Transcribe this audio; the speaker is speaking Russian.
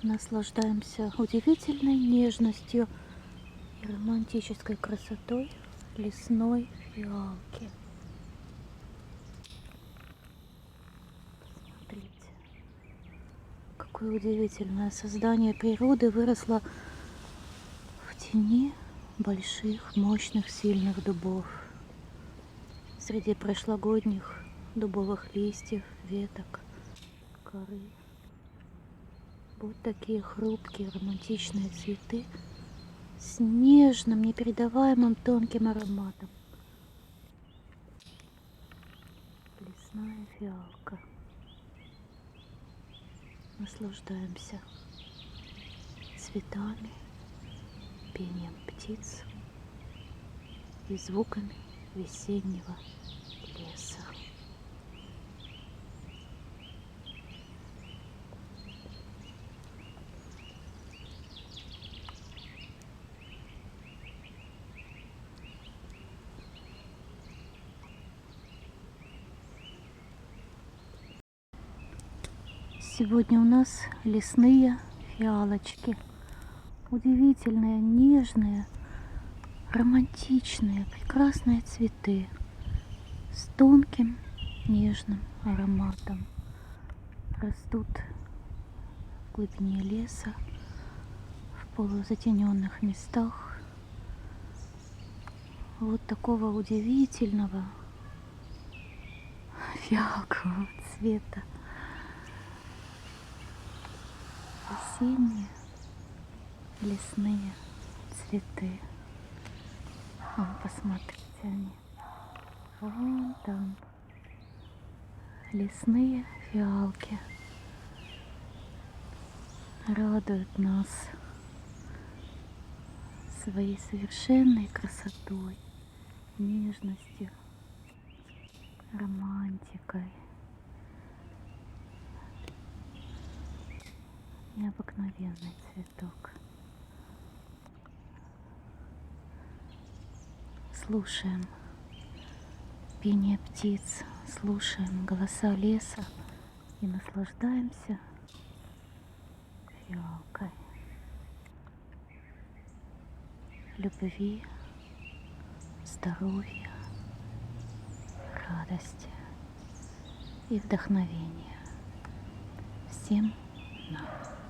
Наслаждаемся удивительной нежностью и романтической красотой лесной фиалки. Смотрите, какое удивительное создание природы выросло в тени больших, мощных, сильных дубов. Среди прошлогодних дубовых листьев, веток, коры. Вот такие хрупкие, романтичные цветы с нежным, непередаваемым тонким ароматом. Лесная фиалка. Наслаждаемся цветами, пением птиц и звуками весеннего леса. Сегодня у нас лесные фиалочки. Удивительные, нежные, романтичные, прекрасные цветы с тонким, нежным ароматом. Растут в глубине леса, в полузатененных местах. Вот такого удивительного фиалкового цвета. Осенние лесные цветы. Вон, посмотрите, они. Вон там. Лесные фиалки радуют нас своей совершенной красотой, нежностью, романтикой. Необыкновенный цветок. Слушаем пение птиц, слушаем голоса леса и наслаждаемся фиалкой. Любви, здоровья, радости и вдохновения всем нам.